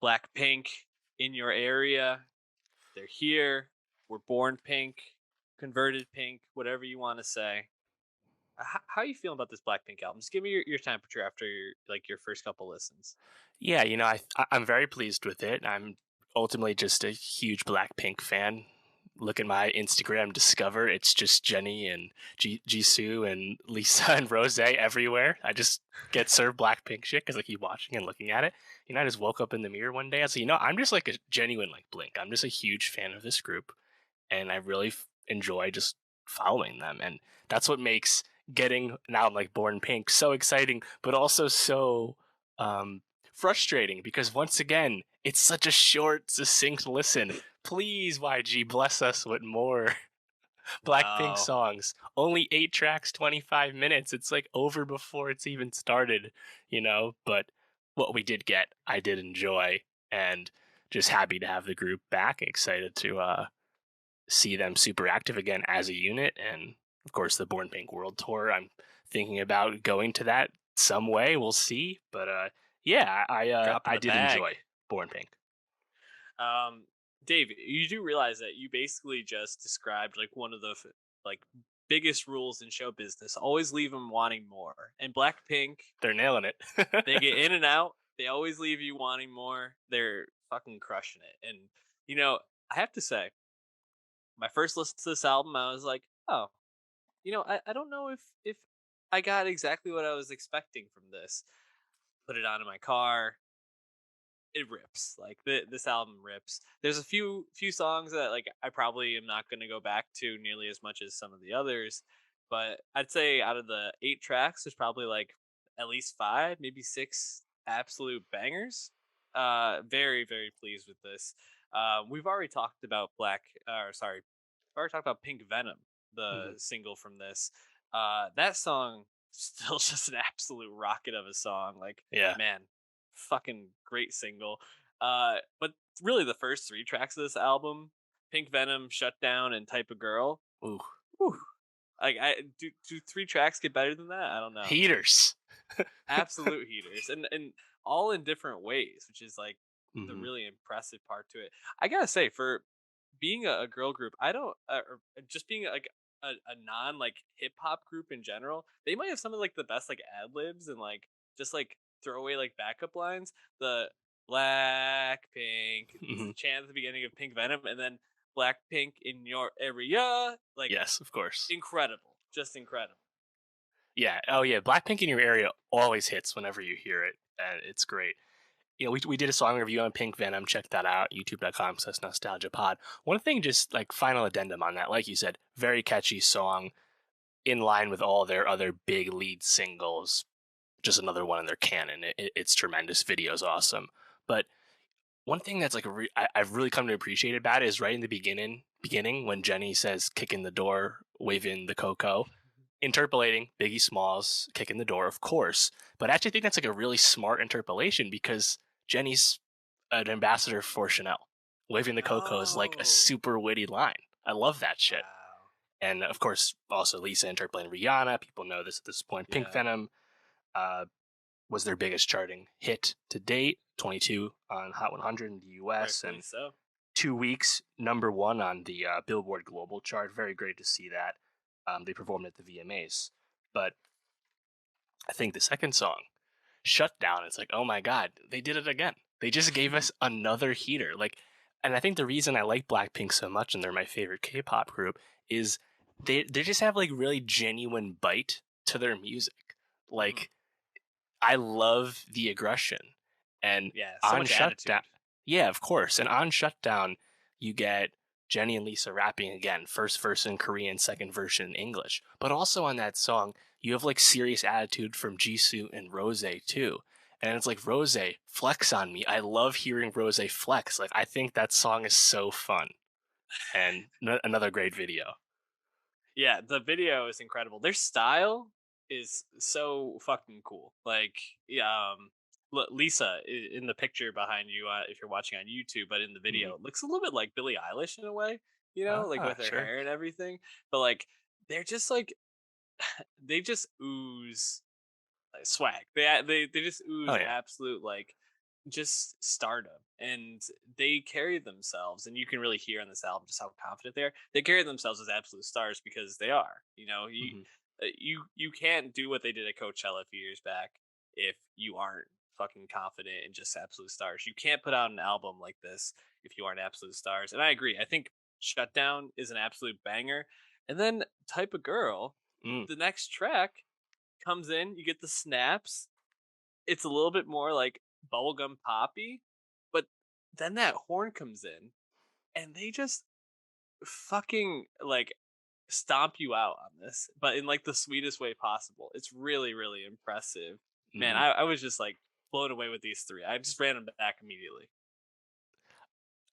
Blackpink in your area. They're here. We're born pink, converted pink, whatever you want to say. How are you feeling about this Blackpink album? Just give me your temperature after your first couple listens. Yeah, I'm very pleased with it. I'm ultimately just a huge Blackpink fan. Look at my Instagram, discover it's just Jenny and Jisoo and Lisa and Rose everywhere. I just get served Blackpink shit because I keep watching and looking at it. I just woke up in the mirror one day. I was like, I'm just like a genuine like Blink. I'm just a huge fan of this group, and I really enjoy just following them. And that's what makes getting an album like Born Pink so exciting, but also so um, frustrating because once again, it's such a short, succinct listen. Please, YG, bless us with more Blackpink No. songs. Only 8 tracks, 25 minutes. It's like over before it's even started, But what we did get, I did enjoy, and just happy to have the group back. Excited to see them super active again as a unit. And of course, the Born Pink World Tour. I'm thinking about going to that some way. We'll see. But yeah, Dropping I the did bag. enjoy Born Pink. Um, Dave, you do realize that you basically just described like one of the like biggest rules in show business. Always leave them wanting more. And Blackpink, They're nailing it. they get in and out. They always leave you wanting more. They're fucking crushing it. And I have to say, my first listen to this album, I was like, oh, I don't know if I got exactly what I was expecting from this. Put it on in my car. It rips. Like this album rips. There's a few songs that like I probably am not going to go back to nearly as much as some of the others, but I'd say out of the 8 tracks, there's probably like at least 5, maybe 6 absolute bangers. Very very pleased with this. We've already talked about we've already talked about Pink Venom, the Mhm. single from this. That song still just an absolute rocket of a song. Like Yeah. man, fucking great single. But really the first 3 tracks of this album, Pink Venom, Shutdown, and Type of Girl. Ooh. Whew, like I do 3 tracks get better than that? I don't know. Heaters. Absolute heaters, and all in different ways, which is like the Hmm. really impressive part to it. I gotta say, for being a girl group, I don't, or just being like a non like hip hop group in general, they might have some of like the best like ad libs and like just like throwaway like backup lines. The Blackpink Hmm. chant at the beginning of Pink Venom, and then Blackpink in your area, like Yes, of course. incredible, just incredible. Yeah. Oh, yeah. Blackpink in your area always hits whenever you hear it, and it's great. We did a song review on Pink Venom. Check that out. YouTube.com/Nostalgia Pod. One thing, just like final addendum on that, like you said, very catchy song, in line with all their other big lead singles. Just another one in their canon. It's tremendous. Video's awesome. But one thing that's like I've really come to appreciate about it is right in the beginning when Jenny says "kick in the door, waving the cocoa," interpolating Biggie Smalls "kick in the door," of course. But I actually think that's like a really smart interpolation because Jenny's an ambassador for Chanel. Waving the cocoa is like a Oh, super witty line. I love that shit. wow. And of course, also Lisa interpolating Rihanna. People know this at this point. Pink Yeah, Venom uh, was their biggest charting hit to date, 22 on Hot 100 in the US, rightfully and so. 2 weeks #1 on the Billboard Global chart. Very great to see that. They performed at the VMAs. But I think the second song, Shutdown, it's like, oh my God, they did it again. They just gave us another heater. Like, and I think the reason I like Blackpink so much and they're my favorite K-pop group is they just have like really genuine bite to their music. Mhm. Like, I love the aggression. And Yeah, so on much Shutdown, attitude. yeah, of course. And on Shutdown, you get Jenny and Lisa rapping again, first verse in Korean, second verse in English. But also on that song, you have like serious attitude from Jisoo and Rose too. And it's like, Rose, flex on me. I love hearing Rose flex. Like, I think that song is so fun. And another great video. Yeah, the video is incredible. Their style is so fucking cool. Like, yeah, Lisa in the picture behind you, if you're watching on YouTube, but in the Mhm. video, looks a little bit like Billie Eilish in a way. Like Ah, with her sure. hair and everything. But like, they're just like they just ooze swag. They just Oh, ooze yeah. absolute like just stardom, and they carry themselves, and you can really hear on this album just how confident they are. They carry themselves as absolute stars because they are. You know, Hmm. you can't do what they did at Coachella a few years back if you aren't fucking confident and just absolute stars. You can't put out an album like this if you aren't absolute stars. And I agree. I think Shutdown is an absolute banger. And then Type of Girl, Mm. the next track comes in, you get the snaps. It's a little bit more like bubblegum poppy, but then that horn comes in and they just fucking like stomp you out on this, but in like the sweetest way possible. It's really, really impressive. Man, Hmm. I was just like blown away with these three. I just ran them back immediately.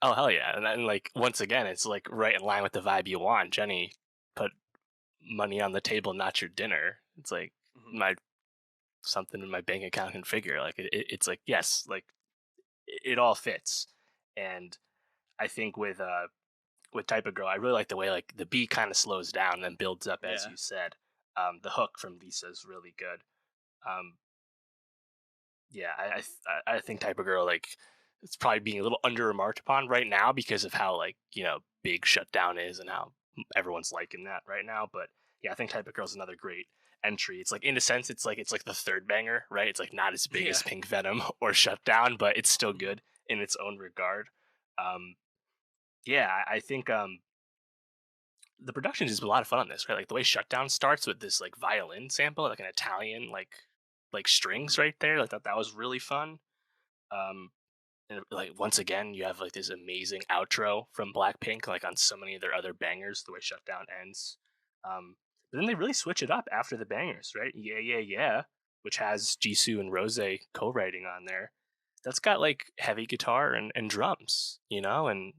Oh hell yeah! And then like once again, it's like right in line with the vibe you want. Jenny put money on the table, not your dinner. It's like Hmm. my something in my bank account can figure. Like it's like yes, like it all fits. And I think with Type of Girl, I really like the way like the beat kind of slows down and then builds up as Yeah. you said. The hook from Lisa is really good. Um, yeah, I think Type of Girl like it's probably being a little under remarked upon right now because of how like big Shutdown is and how everyone's liking that right now. But yeah, I think Type of Girl is another great entry. It's like in a sense, it's like the third banger, right? It's like not as big Yeah. as Pink Venom or Shutdown, but it's still Mhm. good in its own regard. Um, yeah, I think the production is a lot of fun on this, right? Like the way Shutdown starts with this like violin sample, like an Italian like strings Mhm. right there. Like that was really fun. Um, and like once again, you have like this amazing outro from Blackpink, like on so many of their other bangers. The way Shutdown ends, but then they really switch it up after the bangers, right? Yeah, yeah, yeah, which has Jisoo and Rose co-writing on there. That's got like heavy guitar and drums, and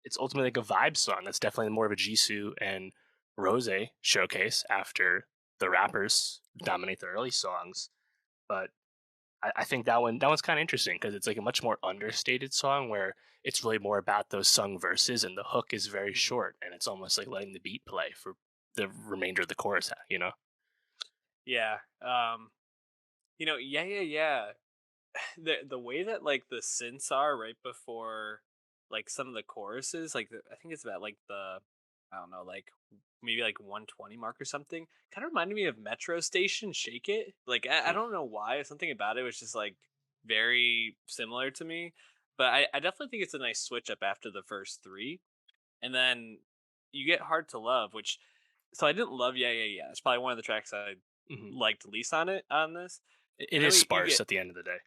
it's ultimately like a vibe song. That's definitely more of a Jisoo and Rose showcase after the rappers dominate the early songs. But I think that one's kind of interesting because it's like a much more understated song where it's really more about those sung verses and the hook is very Mhm. short and it's almost like letting the beat play for the remainder of the chorus. Yeah. Yeah, yeah, yeah. The way that like the synths are right before like some of the choruses, like I think it's about like the I don't know, like maybe like 120 mark or something. Kind of reminded me of Metro Station Shake It. Like I Mm, don't know why. Something about it was just like very similar to me. But I definitely think it's a nice switch up after the first three. And then you get Hard to Love, which so I didn't love Yeah Yeah Yeah. It's probably one of the tracks I mhm. liked least on this. It And then is you sparse get at the end of the day.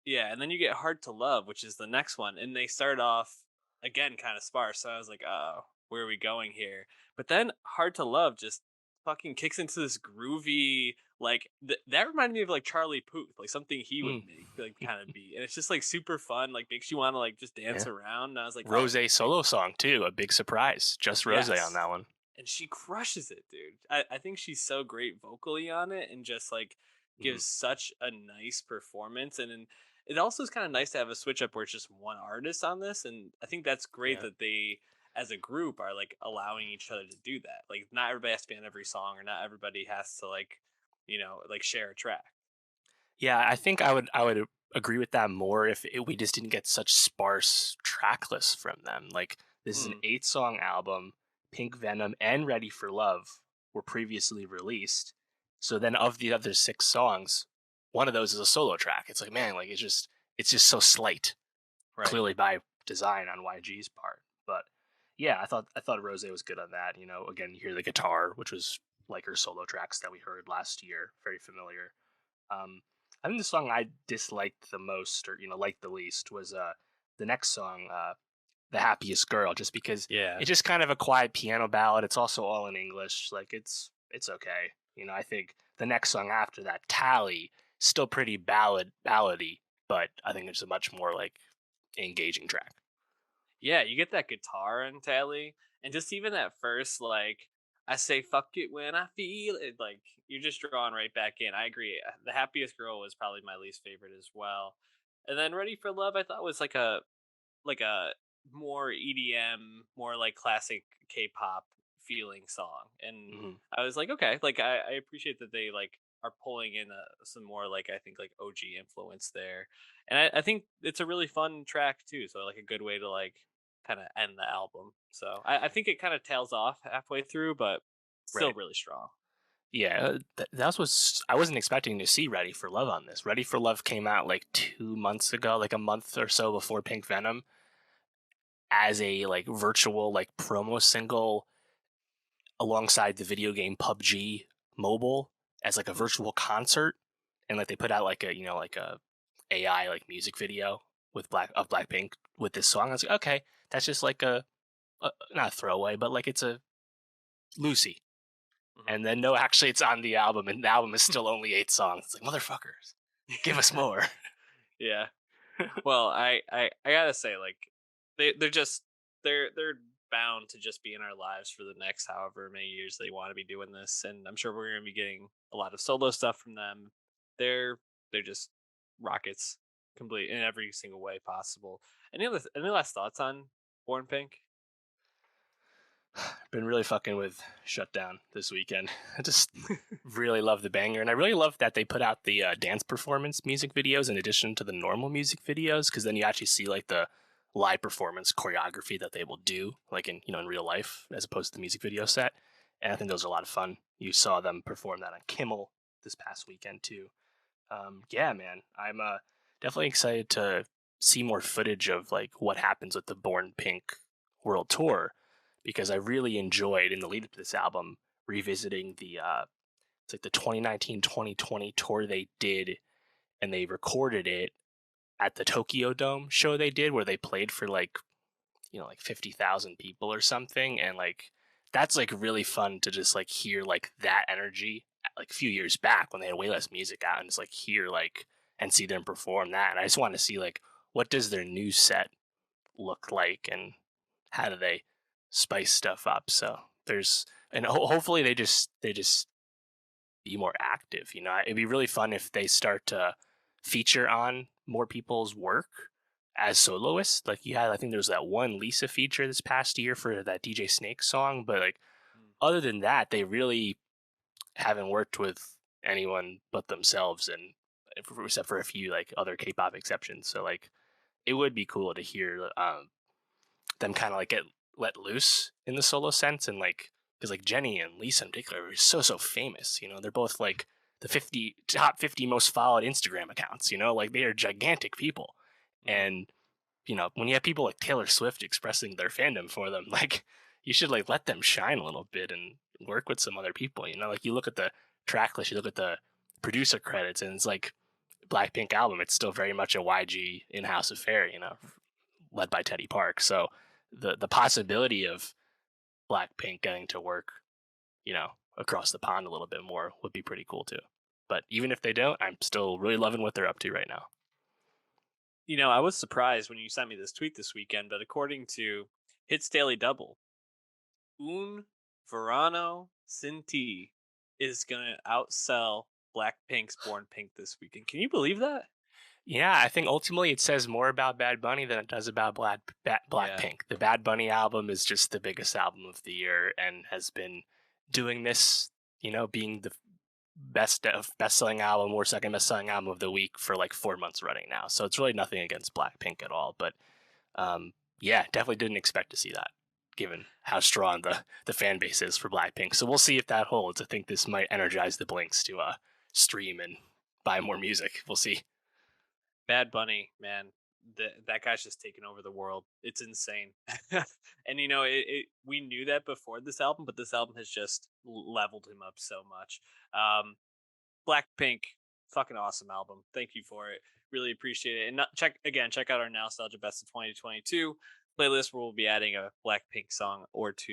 yeah, and then you get Hard to Love, which is the next one, and they start off again kind of sparse. So I was like, oh, where are we going here? But then Hard to Love just fucking kicks into this groovy, like that reminded me of like Charlie Puth, like something he would Mm, make, like kind of beat, and it's just like super fun, like makes you want to like just dance yeah. around. And I was like, oh, Rose solo song too, a big surprise. Just Rose on yes, that one. and she crushes it, dude. I think she's so great vocally on it and just like Mhm. gives such a nice performance. And then it also is kind of nice to have a switch up where it's just one artist on this. And I think that's great Yeah. that they, as a group, are like allowing each other to do that. Like, not everybody has to be on every song, or not everybody has to like, like share a track. Yeah, I think I would agree with that more if we just didn't get such sparse track lists from them. Like this is an Mm, 8-song album. Pink Venom and Ready for Love were previously released. So then of the other 6 songs, one of those is a solo track. It's like, man, like it's just so slight, right. clearly by design on YG's part. But yeah, I thought Rose was good on that. Again, you hear the guitar, which was like her solo tracks that we heard last year, very familiar. um, I think the song I disliked the most, or liked the least, was the next song, "The Happiest Girl," just because Yeah. it's just kind of a quiet piano ballad. It's also all in English. Like it's okay. I think the next song after that, "Tally," still pretty ballady, but I think it's a much more like engaging track. Yeah, you get that guitar in Tally, and just even that first, like, I say fuck it when I feel it, like, you're just drawn right back in. I agree. The Happiest Girl was probably my least favorite as well. And then Ready for Love, I thought was like a more EDM, more like classic K-pop feeling song. And Hmm. I was like, okay, like I appreciate that they like are pulling in some more like I think like OG influence there, and I think it's a really fun track too. So like a good way to like kind of end the album. So I think it kind of tails off halfway through, but still Right. really strong. Yeah, that was I wasn't expecting to see Ready for Love on this. Ready for Love came out like 2 months ago, like a month or so before Pink Venom, as a like virtual like promo single alongside the video game PUBG Mobile as like a Mm. virtual concert, and like they put out like a like a AI like music video with Blackpink with this song. I was like, okay, that's just like a not a throwaway, but like it's a Lucy. Mhm. And then no, actually, it's on the album, and the album is still only 8 songs. It's like motherfuckers, give us more. Yeah. Well, I gotta say, like, they're just they're bound to just be in our lives for the next however many years they want to be doing this, and I'm sure we're gonna be getting a lot of solo stuff from them. They're they're just rockets, complete in every single way possible. Any last thoughts on Born Pink? Been really fucking with Shutdown this weekend. I just really love the banger, and I really love that they put out the dance performance music videos in addition to the normal music videos, because then you actually see like the live performance choreography that they will do, like in in real life, as opposed to the music video set. And I think those are a lot of fun. You saw them perform that on Kimmel this past weekend too. Yeah, man, I'm definitely excited to see more footage of like what happens with the Born Pink world tour, because I really enjoyed in the lead up to this album revisiting the it's like the 2019-2020 tour they did, and they recorded it at the Tokyo Dome show they did, where they played for like like 50,000 people or something, and like that's like really fun to just like hear like that energy like a few years back when they had way less music out, and just like hear like and see them perform that. And I just want to see like what does their new set look like, and how do they spice stuff up. So there's and hopefully they just be more active. It'd be really fun if they start to feature on more people's work as soloists. Like you had, I think there was that one Lisa feature this past year for that DJ Snake song, but like Mm. other than that, they really haven't worked with anyone but themselves, and except for a few like other K-pop exceptions. So like it would be cool to hear them kind of like get let loose in the solo sense, and like because like Jenny and Lisa in particular are so famous. They're both like the 50 top 50 most followed Instagram accounts. Like they are gigantic people, Mhm. and when you have people like Taylor Swift expressing their fandom for them, like you should like let them shine a little bit and work with some other people. Like you look at the track list, you look at the producer credits, and it's like Blackpink album. It's still very much a YG in-house affair. Led by Teddy Park. So the possibility of Blackpink getting to work, across the pond a little bit more would be pretty cool too. But even if they don't, I'm still really loving what they're up to right now. I was surprised when you sent me this tweet this weekend, but according to Hits Daily Double, Un Verano Sinti is gonna outsell Blackpink's Born Pink this weekend. Can you believe that? Yeah, I think ultimately it says more about Bad Bunny than it does about Yeah. Blackpink. The Bad Bunny album is just the biggest album of the year and has been doing this, being the best selling album or second best selling album of the week for like 4 months running now. So it's really nothing against Blackpink at all. But yeah, definitely didn't expect to see that, given how strong the fan base is for Blackpink. So we'll see if that holds. I think this might energize the Blinks to stream and buy more music. We'll see. Bad Bunny, man, that guy's just taking over the world. It's insane. And we knew that before this album, but this album has just leveled him up so much. Um, Blackpink, fucking awesome album. Thank you for it. Really appreciate it. And check out our Nowstalgia Best of 2022 playlist where we'll be adding a Blackpink song or two